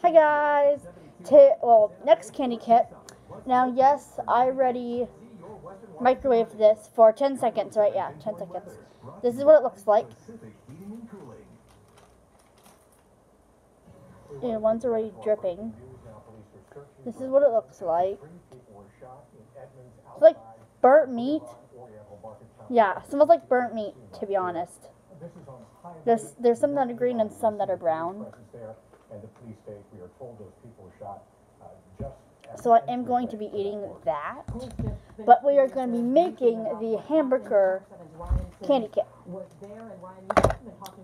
Hi guys! Next candy kit. Now, yes, I already microwaved this for 10 seconds, right? Yeah, 10 seconds. This is what it looks like. And one's already dripping. This is what it looks like. It's like burnt meat. Yeah, it smells like burnt meat, to be honest. There's some that are green and some that are brown. So I am going to be eating that, but we are going to be making the hamburger candy kit.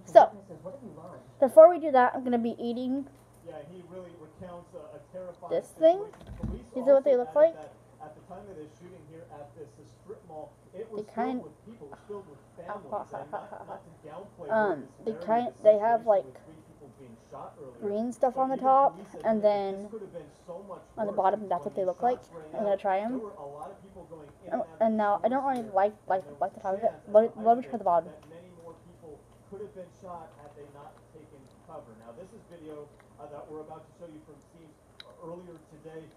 So, before we do that, I'm going to be eating this thing. These are what they look like. At the time of this shooting here at this strip mall, it was filled with people, it was filled with families, and not to downplay they have like green stuff on the top, and then on the bottom, that's what they look like. I'm gonna try them. And now I don't really like the top of it. Let me try the bottom. Many more people could have been shot had they not taken cover. Now this is video that we're about to show you from scenes earlier today.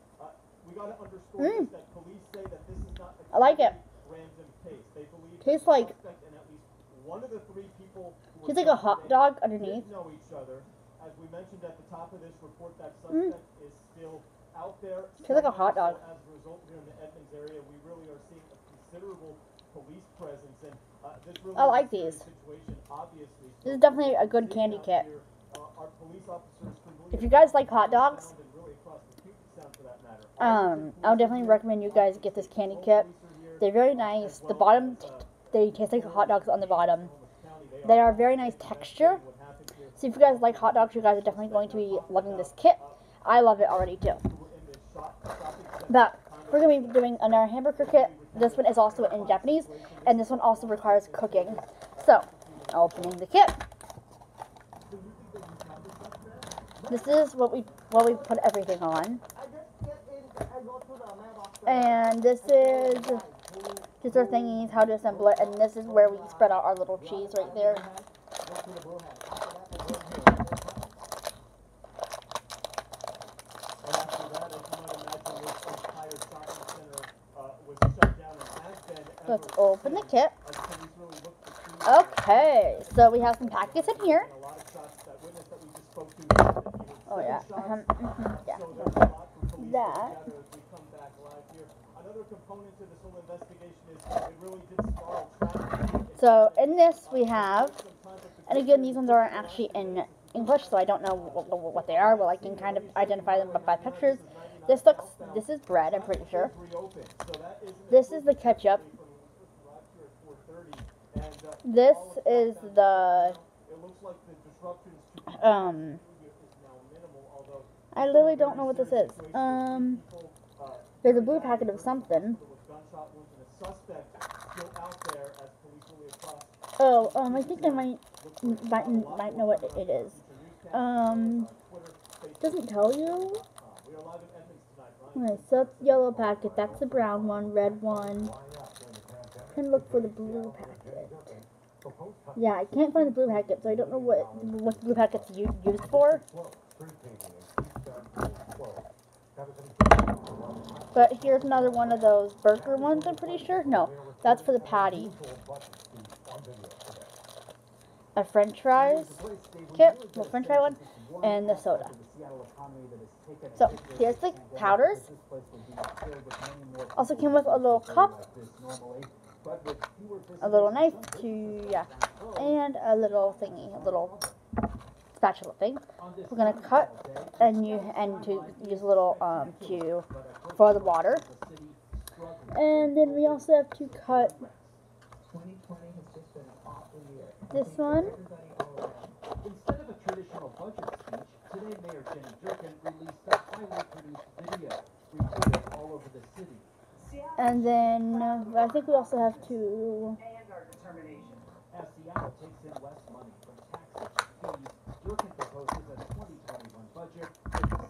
We got to underscore this, that police say that this is not a random case. They believe tastes like and at least one of the three people tastes like a hot dog underneath. Know each other. As we mentioned at the top of this report, that suspect is still out there. Tastes like a hot dog. As a result, here in the Edmonds area, we really are seeing a considerable police presence, and this really I like these. Obviously, this is definitely a good candy kit. Our police officers, if you guys like hot dogs, I'll definitely recommend you guys get this candy kit. They're very nice. The bottom, they taste like hot dogs on the bottom. They are very nice texture. So if you guys like hot dogs, you guys are definitely going to be loving this kit. I love it already too. But we're going to be doing another hamburger kit. This one is also in Japanese, and this one also requires cooking. So, opening the kit. This is what we put everything on. And this is just our thingies, how to assemble it, and this is where we spread out our little cheese right there. Let's open the kit. Okay, so we have some packets in here. Oh yeah, yeah. That. So in this we have, and again these ones aren't actually in English, so I don't know what they are. Well, I can kind of identify them by pictures. This is bread, I'm pretty sure. This is the ketchup. This is the I literally don't know what this is. There's a blue packet of something. Oh, I think I might know what it is. Doesn't tell you. Okay, so that's the yellow packet. That's the brown one, red one. Can look for the blue packet. Yeah, I can't find the blue packet, so I don't know what the blue packet's used for. But here's another one of those burger ones, I'm pretty sure. No, that's for the patty. A french fries kit, the french fry one, and the soda. So, here's the powders. Also came with a little cup, a little knife and a little thingy, a little spatula thing. We're gonna cut and to use a little for the water. And then we also have to cut this one. Instead of a traditional budget speech, today Mayor Jenny Durkin released a highly produced video reported all over the city. And then I think we also have to. As Seattle takes in less money from taxes and fees, Durkin proposes a 2021 budget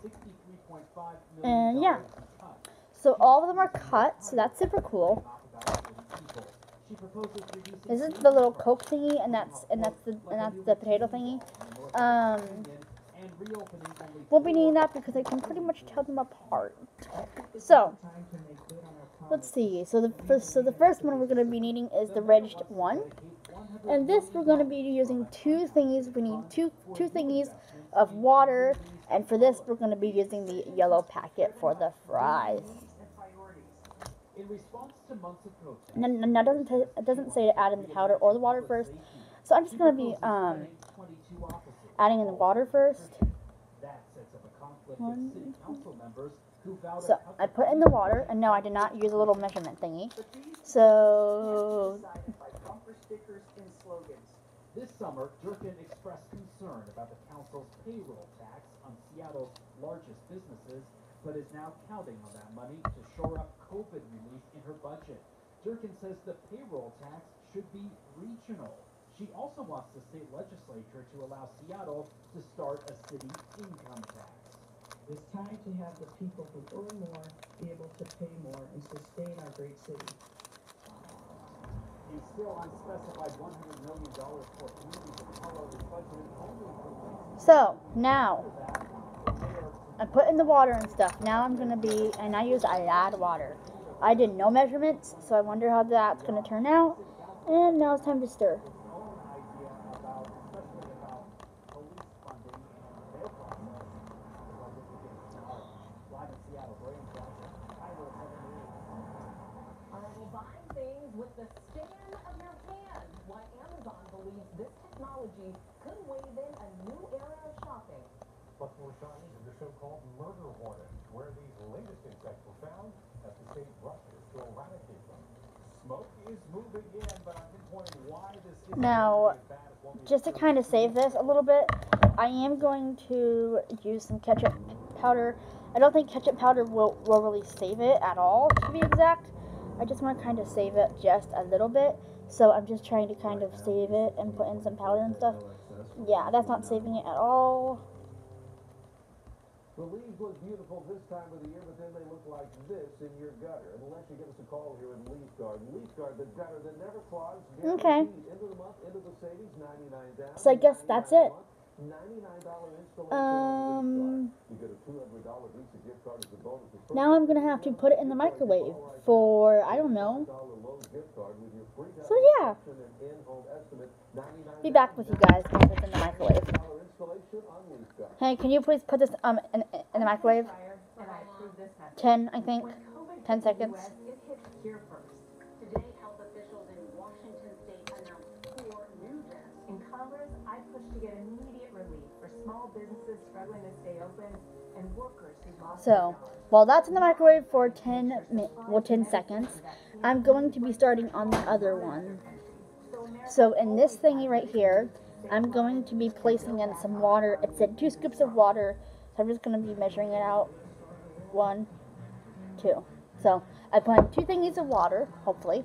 with $63.5 million. And yeah, so all of them are cut, so that's super cool. This is the little Coke thingy, and that's the potato thingy. won't be needing that because I can pretty much tell them apart. So, let's see. So the first one we're going to be needing is the wedged one. And this we're going to be using two thingies. We need two thingies of water. And for this we're going to be using the yellow packet for the fries. Now it doesn't say to add in the powder or the water first. So I'm just going to be adding in the water first. So I put in the water, and no, I did not use a little measurement thingy. So this summer, Durkin expressed concern about the council's payroll tax on Seattle's largest businesses, but is now counting on that money to shore up COVID relief in her budget. Durkin says the payroll tax should be regional. She also wants the state legislature to allow Seattle to start a city income tax. It's time to have the people who earn more be able to pay more and sustain our great city. The still unspecified $100 million for communities of color is budgeted only for So now I put in the water and stuff. Now I'm gonna be, and I used a lot of water. I did no measurements, so I wonder how that's gonna turn out. And now it's time to stir. With the span of your hand, why Amazon believes this technology could wave in a new era of shopping. But more shocking is the so-called murder hornet, where these latest insects were found as the state rushes to eradicate them. Smoke is moving in, but I'm pinpointing why this isn't Now, as bad as what we just to kind of save this a little bit, I am going to use some ketchup powder. I don't think ketchup powder will really save it at all, to be exact. I just want to kind of save it just a little bit. So I'm just trying to kind of save it and put in some powder and stuff. Yeah, that's not saving it at all. The leaves look beautiful this time of the year, but then they look like this in your gutter. Unless you give us a call here in Leaf Guard. Leaf Guard, the gutter that never clogs. Okay. Into the month, into the savings, 99 down. So I guess that's it. $99 installation. You get a $200 Visa gift card as a bonus. Now I'm going to have to put it in the microwave for, I don't know. So yeah. Be back with you guys once it's in the microwave. Hey, can you please put this in the microwave? 10, I think. 10 seconds. Here first. Today, health officials in Washington state announced 4 new deaths. In Congress, I pushed to get immediate relief for small businesses struggling to stay open and workers who lost their So, jobs. while that's in the microwave for 10 seconds, I'm going to be starting on the other one. So in this thingy right here, I'm going to be placing in some water. It said 2 scoops of water, so I'm just going to be measuring it out. 1, 2. So I put in 2 thingies of water, hopefully.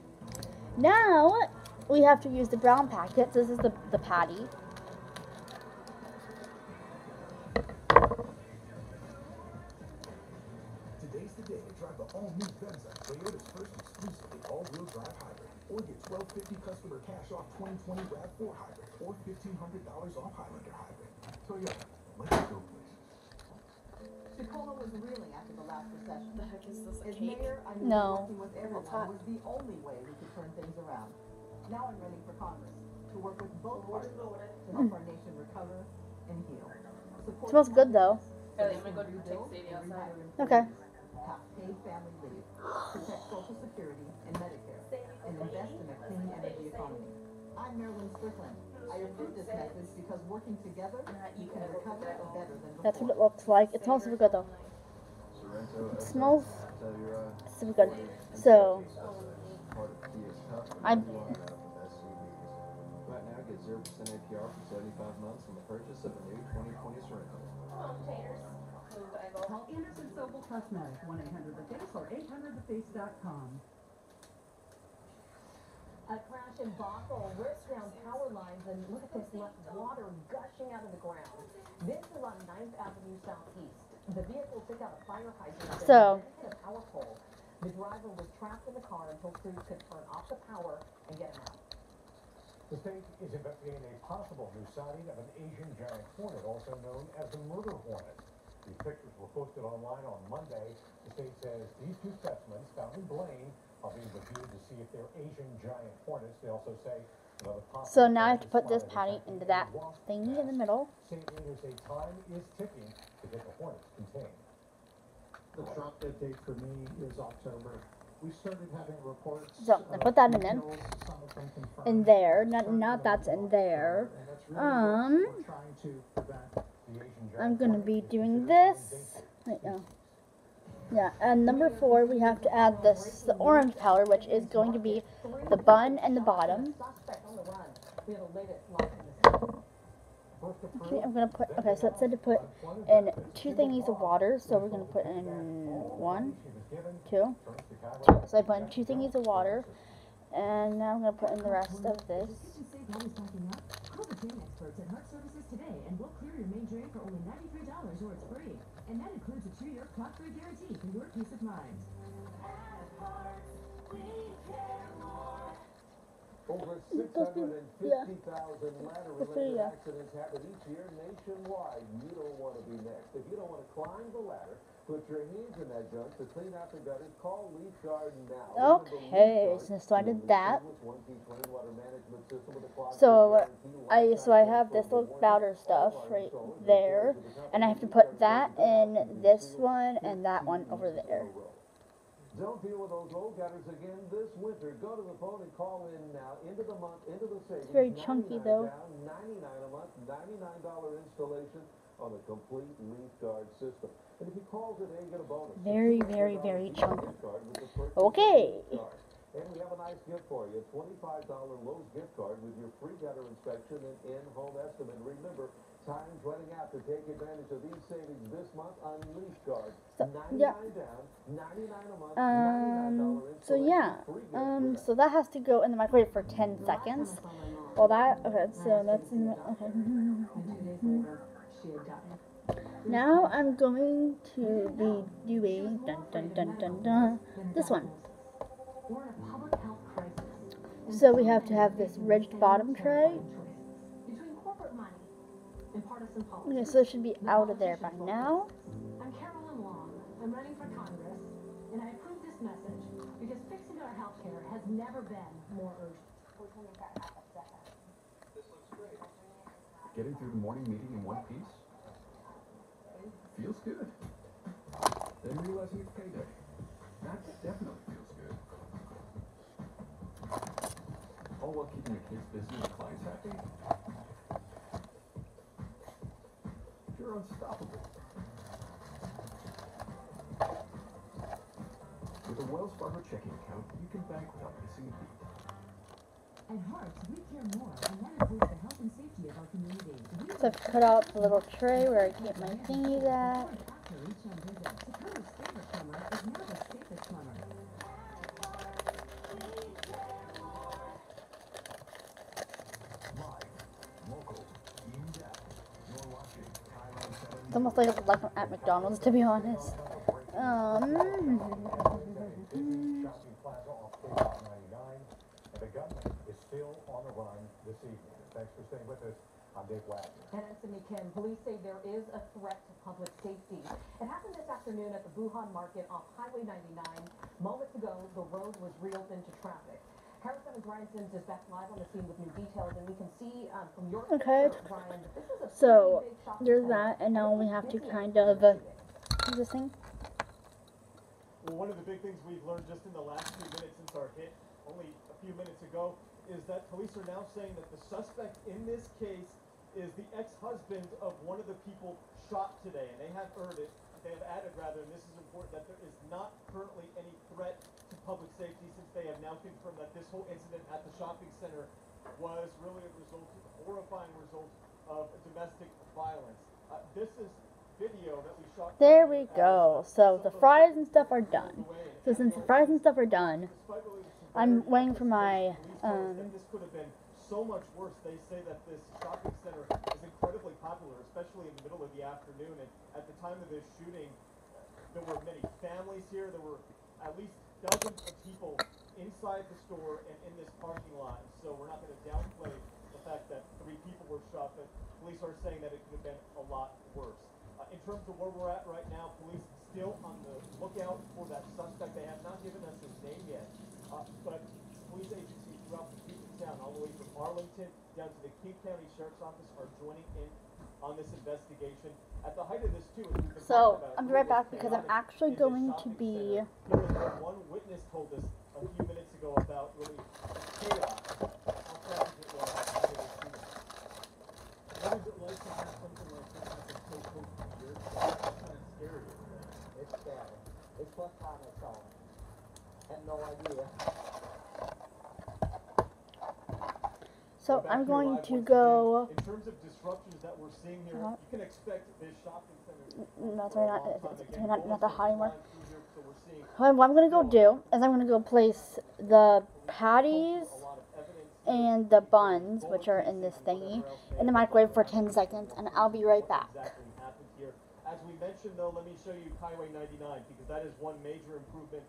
Now we have to use the brown packet. So this is the patty. Today's the day to drive the all-new Venza, Toyota's first exclusively all-wheel drive hybrid. Or get $1,250 customer cash off 2020 RAV4 hybrid, or $1,500 off Highlander hybrid. Toyota, let's go places. Tacoma was reeling after the last recession. The heck is this, a As cake? mayor, I knew No. working with everyone was the only way we could turn things around. Now I'm running for Congress to work with both parties to help our nation recover and heal. Support Smells good though. Ellie, I'm gonna go to take Sadie outside. Okay. Have paid family leave, protect Social Security and Medicare, and invest in a clean energy economy. I'm Marilyn Strickland. I approve this message because working together, you can recover better than before. That's what it looks like. It smells super good though. It smells super good. So I Right now, get 0% APR for 75 months on the purchase of a new 2020 Sorento. Call Anderson Sobel Cosmetics, 1-800-THE-FACE or 800theface.com. A crash in Bothell ripped down power lines and look at this, left water gushing out of the ground. This is on 9th Avenue Southeast. The vehicle took out a fire hydrant So. and hit a power pole. The driver was trapped in the car until crews could turn off the power and get him out. The state is investigating a possible new sighting of an Asian giant hornet, also known as the murder hornet. These pictures were posted online on Monday. The state says these two specimens found in Blaine are being reviewed to see if they're Asian giant hornets. They also say another possible. So now I have to put this patty into that thingy in the middle. State leaders say time is ticking to get the hornets contained. The drop dead date for me is October. We started having reports. So I put that in there. kills, some of them confirmed. In there, not that's in there. And that's really what we're trying to prevent. The Asian giant I'm gonna hornet be is doing considered this. invasive. Wait, no. Yeah, and number 4, we have to add this, the orange powder, which is going to be the bun and the bottom. First approved, Okay, I'm gonna put, okay, so it said to put in 2 thingies of water, so we're gonna put in 1, she was given 2, from Chicago. 2. So I put in 2 thingies of water, and now I'm gonna put in the rest of this. Call the drain experts at Heart Services today and we'll clear your main drain for only $93 or it's free. And that includes a 2-year clot-free guarantee for your peace of mind. Over 650,000 ladder-related accidents happen each year nationwide. You don't want to be next. If you don't want to climb the ladder, put your hands in that junk to clean out the gutters. Call Leaf Guard now. Okay, so I did that. So I have this little powder stuff right there, and I have to put that in this one and that one over there. Don't deal with those low gutters again this winter. Go to the phone and call in now into the month, into the savings. It's very chunky though. $99 a month, $99 installation on the complete Leaf Guard system. And if you call today, you get a bonus. Very, very, very chunky. Okay. And we have a nice gift for you. A $25 Lowe's gift card with your free gutter inspection and in-home estimate. Remember, time's running out to take advantage of these savings this month on Leaf Guard. So, 99 yeah. down, 99 a month, $99 So yeah, so that has to go in the microwave for 10 seconds. Well that, okay, so that's, okay. Now I'm going to be doing, this one. So we have to have this ridged bottom tray. Between corporate money and partisan politics. Okay, so it should be out of there by now. I'm Carolyn Long. I'm running for Congress, and I approve this message because fixing our health care has never been more urgent. Getting through the morning meeting in one piece feels good. Then realizing it's payday. That definitely feels good. All while keeping your kids busy and clients happy. You're unstoppable. With a Wells Fargo checking account, you can bank without missing a beat. At Hearts, we care more, and that includes the health and safety of our community. So I've cut out the little tray where I keep my thingies at. After each home visit, Dakota's favorite plumber is now the safest plumber. It's almost like I'm at McDonald's, to be honest. Shopping plaza off State 99, and the gunman is still on the run this evening. Thanks for staying with us. I'm Dave Wagner. And I'm Cindy Kim. Police say there is a threat to public safety. It happened this afternoon at the Wuhan Market off Highway 99. Moments ago, the road was reopened to traffic. Harris 7's Ryan Sims is back live on the scene with new details, and we can see from your Okay. picture, Ryan, that this is a So pretty big shopping there's center. that, and now we have to kind of do this thing. Well, one of the big things we've learned just in the last few minutes since our hit, only a few minutes ago, is that police are now saying that the suspect in this case is the ex-husband of one of the people shot today. And they have added, and this is important, that there is not currently any threat to public safety since they have now confirmed that this whole incident at the shopping center was really a horrifying result of domestic violence. This is video that we shot. There we go. So the fries and stuff are done. So since the fries and stuff are done, I'm waiting for my This could have been so much worse. They say that this shopping center is incredibly popular, especially in the middle of the afternoon. And at the time of this shooting, there were many families here. There were at least dozens of people inside the store and in this parking lot. So we're not going to downplay the fact that 3 people were shot, but police are saying that it could have been a lot worse. In terms of where we're at right now, police still on the lookout for that suspect. They have not given us his name yet, but police agencies throughout the Houston town, all the way from Arlington down to the King County Sheriff's Office, are joining in on this investigation. At the height of this, too, as we've been So, talking about, I'll be right back because I'm actually going to be... Here is what one witness told us a few minutes ago about really chaos. How tragic it was. What is it like to have something like this happen so close to your house? It's kind of scary. It's scary. It's first time I saw it. Had no idea. So I'm going to go... In terms of disruptions that we're seeing here, you can expect this shopping center... No, sorry, not the hot anymore. What I'm going to go do is I'm going to go place the patties and the buns, which are in this thingy, in the microwave for 10 seconds, and I'll be right back. As we mentioned, though, let me show you Highway 99, because that is one major improvement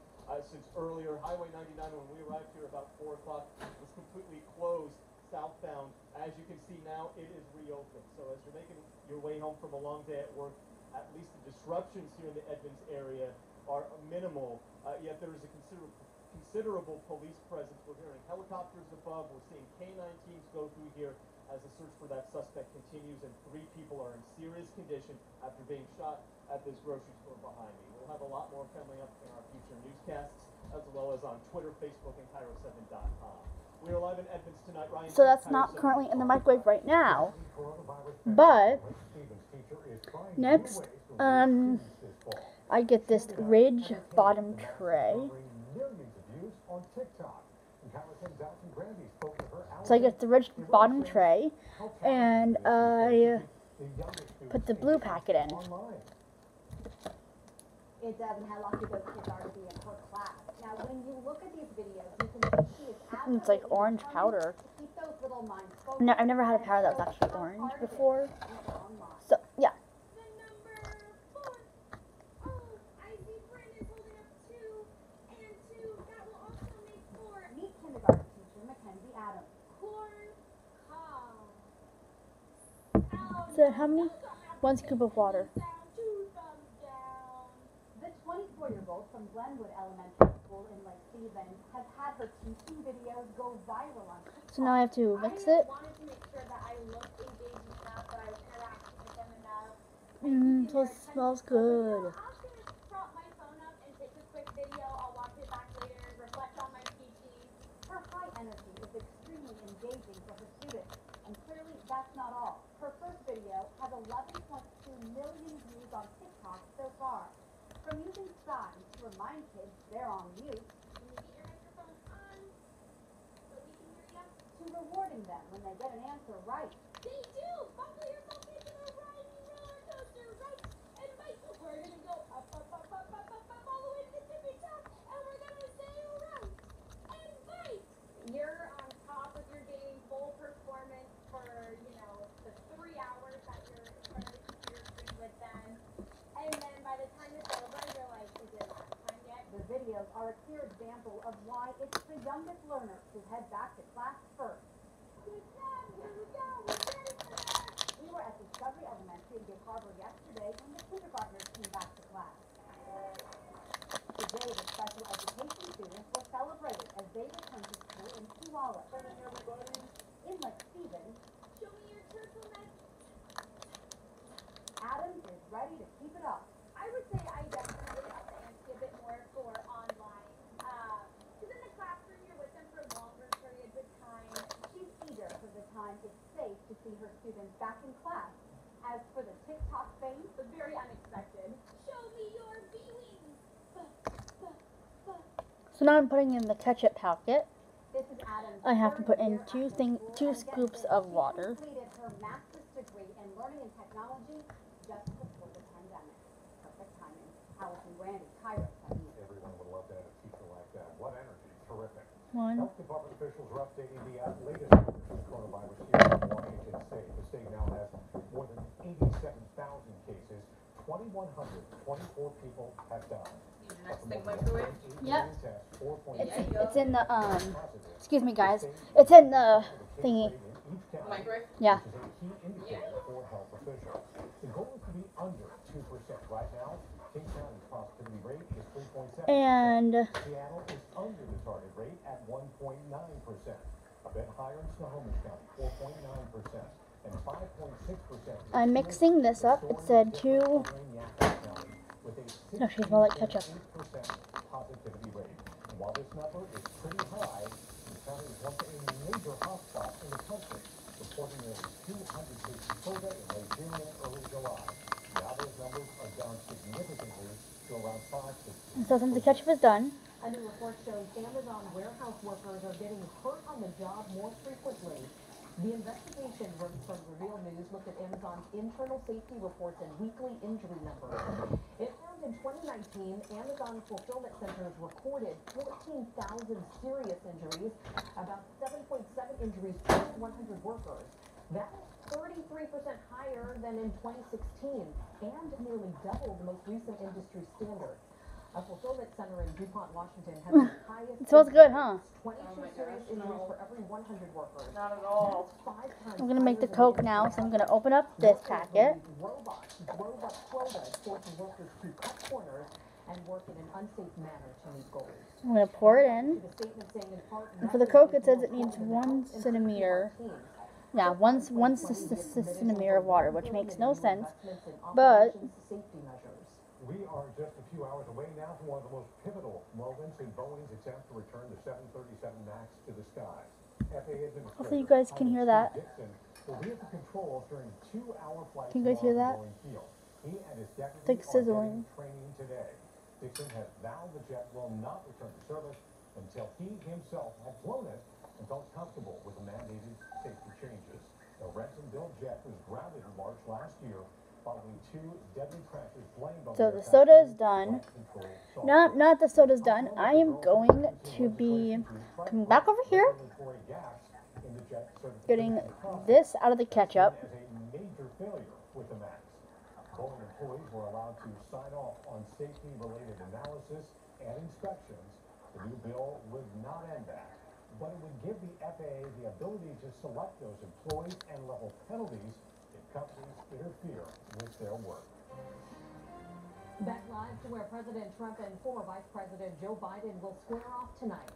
since earlier. Highway 99, when we arrived here about 4 o'clock, was completely closed southbound. As you can see now, it is reopened. So as you're making your way home from a long day at work, at least the disruptions here in the Edmonds area are minimal, yet there is a considerable police presence. We're hearing helicopters above. We're seeing K9 teams go through here as the search for that suspect continues, and 3 people are in serious condition after being shot at this grocery store behind me. We'll have a lot more coming up in our future newscasts, as well as on Twitter, Facebook, and KIRO7.com. We are live in Edmonds tonight. Ryan, so that's not currently in the microwave right now, but next, I get this ridge bottom tray. So I get the ridge bottom tray, and I put the blue packet in. It doesn't how long ago kids are to be in her class. Now, when you look at these videos, you can see she is absolutely It's like orange powder. keep those little minds focused. No, I've never had a powder that was actually orange before. So yeah. The number 4. Oh, I see Brandon holding up 2 and 2. That will also make 4. Meet kindergarten teacher Mackenzie Adams. Corn cob. So how many? 1 scoop of water. The 24-year-old from Glenwood Elementary School in Lake Stevens has had her teaching videos go viral on TikTok. So now I have to mix it. I wanted to make sure that I looked engaging enough, that I was interacting with them enough. So it smells good. I'll just prop my phone up and take a quick video. I'll watch it back later, reflect on my teaching. Her high energy is extremely engaging for her students, and clearly that's not all. Her first video has 11.2 million views on TikTok so far. From using signs to remind kids they're on mute, can you get your microphone on so we can hear you? To rewarding them when they get an answer right. They do! Buckle yourself into the riding roller coaster, right? And Michael, we're gonna go up, all the way to the tippy top, and we're gonna say right and bite! You're on top of your game, full performance for, the 3 hours that you're in front of the computer screen with them. And then by the time it's over, you're like, is it last time yet? The videos are a clear example of why it's the youngest learners who head back to class first. Good job, here we go, we're ready for this! We were at Discovery Elementary in Gig Harbor yesterday when the kindergartners came back to class. Today, the special education students were celebrated as they returned to school in Tualatin. In Lake Stevens, show me your turtleneck. Adams is ready to keep it up. I would say I definitely up the ante a bit more for online. Because in the classroom, you're with them for longer periods of time. She's eager for the time it's safe to see her students back in class. As for the TikTok fame, it's very unexpected. Show me your B-wings. So now I'm putting in the ketchup packet. This is Adams. I have to put in 2 scoops of water. She completed her master's degree in learning and technology just before the pandemic. Perfect timing. Allison Brandy, KIRO 7. Everyone would love to have a teacher like that. What energy. Terrific. 1. Health department officials are updating the latest numbers of coronavirus here in Washington State. The state now has more than 87,000 cases. 2,124 people have died. next thing microwave? Yep. It's, It's in the excuse me guys. It's in the thingy. Microwave? Yeah. For health officials. The goal is to be under 2% right now. King County's positivity rate is 3.7%. And Seattle is under the target rate at 1.9%. A bit higher in Snohomish County, 4.9%. And 5.6%. I'm mixing this up. It said 2. Actually, smell like ketchup. Positivity rate. And while this number is pretty high, the county is once a major hotspot in the country, reporting nearly 200 cases per day in late June and early July. Now those numbers are down significantly to around 5 to 6. So since the ketchup is done, A new report shows Amazon warehouse workers are getting hurt on the job more frequently. The investigation from Reveal News looked at Amazon's internal safety reports and weekly injury numbers. It found in 2019, Amazon fulfillment centers recorded 14,000 serious injuries, about 7.7 injuries per 100 workers. That is 33% higher than in 2016 and nearly double the most recent industry standard. A fulfillment center in DuPont, Washington has the highest. it smells good, huh? 22 serious injuries for every 100 workers. Not at all. That's 5 times I'm gonna make the higher than Coke now, so I'm gonna open up this packet. Robots drove up quotas, forcing workers to cut corners and work in an unsafe manner to meet goals. I'm gonna pour it in. The statement saying in part, And for the Coke, it says it needs 1 centimeter. Yeah, one centimeter of water, which makes no sense. But safety measures. We are just a few hours away now from one of the most pivotal moments in Boeing's attempt to return the 737 MAX to the skies. FAA Administrator hopefully you guys can hear that. Dixon will be at the controls during a 2-hour flight. Can you guys hear tomorrow that? from Boeing Field. He and his deputy It's like are sizzling. getting training today. Dixon has vowed the jet will not return to service until he himself had flown it and felt comfortable with the mandated safety changes. The Renton-built jet was grounded in March last year following 2 deadly crashes blamed on so the soda is done. Not the soda's done. I am going to be coming back over here, getting this out of the ketchup. As a major failure with the MAX. Boeing employees were allowed to sign off on safety-related analysis and inspections. The new bill would not end that, but it would give the FAA the ability to select those employees and level penalties if companies interfere with their work. Back live to where President Trump and former Vice President Joe Biden will square off tonight.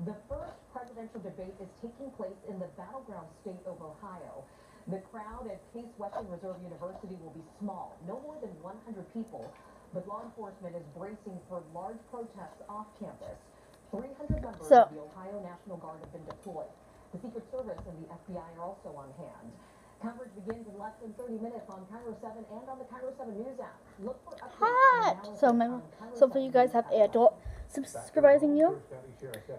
The first presidential debate is taking place in the battleground state of Ohio. The crowd at Case Western Reserve University will be small, no more than 100 people, but law enforcement is bracing for large protests off campus. 300 members of the Ohio National Guard have been deployed. The Secret Service and the FBI are also on hand. Coverage begins in less than 30 minutes on Cairo 7 and on the Cairo 7 News app. Look for updates. So for you guys have an adult supervising you.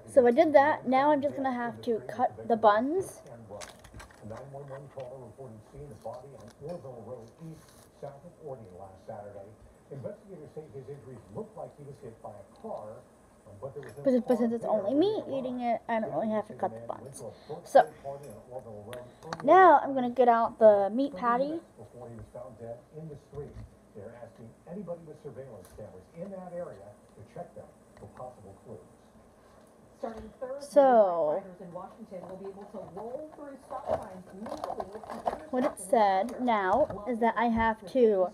So I did that. Now I'm just gonna have to cut the buns. A 911 caller reported seeing a body on Orville Road East, south of Orleans last Saturday. Investigators say his injuries look like he was hit by a car, but there was no But since it's only me eating it, I don't really have to cut the buns. So now I'm gonna get out the meat patty. Before he was found dead in the street, they're asking anybody with surveillance cameras in that area to check them for possible clues. Starting Thursday, So riders in Washington will be able to roll through stop signs legally. what it said now is that I have to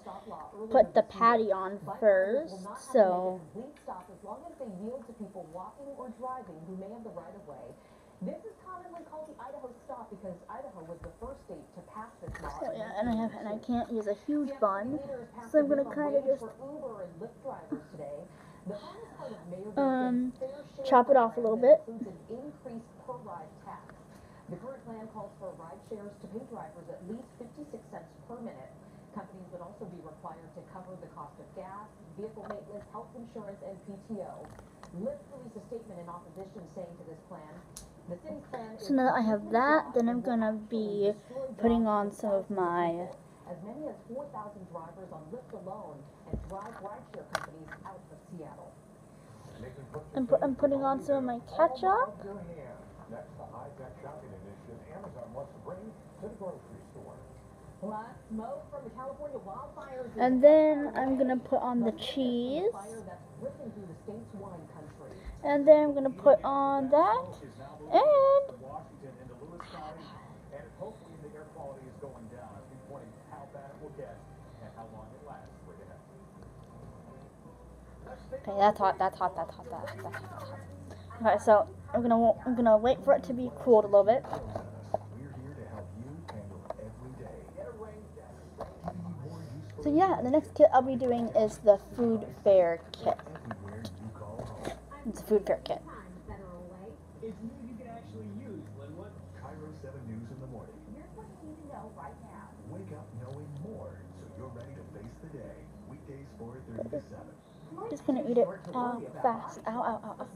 put the patty on first. So Complete stop as long as they yield to people walking or driving who may have the right of way. This is commonly called the Idaho stop because Idaho was the first state to pass this law. so yeah, and I can't use a huge bun, so I'm gonna kind of just Uber and Lyft drivers today. The bonus part of Mayor Duncan's fair share chop it off a little bit. includes an increased per ride tax. The current plan calls for ride shares to pay drivers at least 56 cents per minute. Companies would also be required to cover the cost of gas, vehicle maintenance, health insurance, and PTO. Lyft released a statement in opposition saying to this plan, the city's plan is So now that I have that, then I'm gonna be putting on some of my as many as 4,000 drivers on Lyft alone and drive rideshare companies out of Seattle. I'm putting on some of my ketchup. That's the high-tech shopping initiative Amazon wants to bring to the grocery store. Black smoke from the California wildfires. And then I'm gonna put on the cheese. Fire that's ripping through the state And then I'm gonna put on that, and Washington into Lewis County, and hopefully the air quality is going down. I've been pointing how bad it will get and how long it lasts. Wait ahead. okay, that's hot. That's hot. That's hot. That's hot. That's hot. Okay, so I'm gonna wait for it to be cooled a little bit. We're here to help you handle every day. So yeah, the next kit I'll be doing is the food fair kit. Everywhere you call home. It's a food fair kit. It's news you can actually use, Linwood. Cairo 7 News in the morning. Here's what you need to know right now. Wake up knowing more, so you're ready to face the day. Weekdays 4:30 to 7. I'm just gonna eat it fast. Ow, ow, ow, ow.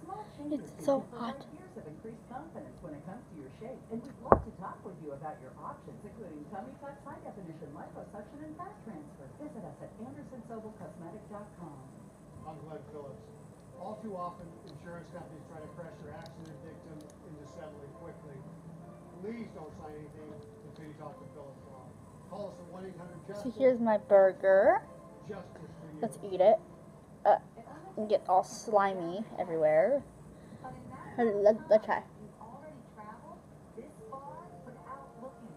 It's so hot. Years of increased confidence when it comes to your shape, and we'd love to talk with you about your options, including tummy tucks, high definition liposuction, and fat transfer. Visit us at AndersonSobalCosmetic.com. I'm Glenn Phillips. All too often, insurance companies try to pressure accident victims into settling quickly. Please don't sign anything until you talk to Phillips Law. Call us at 1-800-JUSTICE. So here's my burger. Justice for you. Let's eat it. And get all slimy everywhere. Let's try. You've already traveled this far without looking,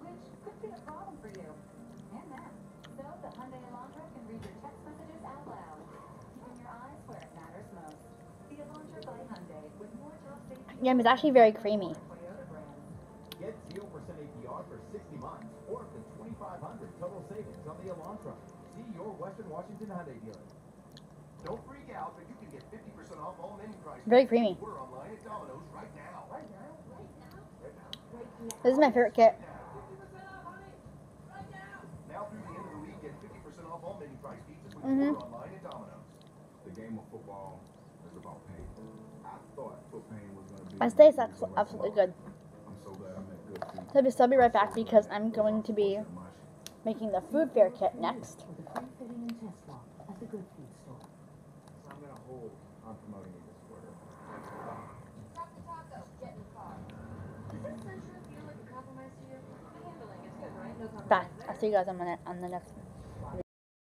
which could be a problem for you and them. So the Hyundai Elantra can read your text messages out loud, keeping your eyes where it matters most. The Elantra by Hyundai with more top safety. Yum, it's actually very creamy. Toyota brands. Get 0% APR for 60 months or up to $2,500 total savings on the Elantra. See your Western Washington Hyundai dealer. Don't freak out, but you can get 50% off all menu prices. Very creamy. Order online at Domino's right now. Right now? Right now? Right now. This is my favorite kit. 50% off, honey! Right now! Now through the end of the week, get 50% off all menu price pizzas when you order online at Domino's. The game of football is about pain. I thought foot pain was going to be... My steak's absolutely good. I'm so glad I'm at good feet. So I'll be right back because I'm going to be making the food fair kit next. For the free fitting and test walk at the Good Feet store. So I'm going to hold on promoting you this quarter. Stop the taco. Get in the car. Does this censure feel like a compromise to you? The handling is good, right? No compromise Bye. there. I'll see you guys on the next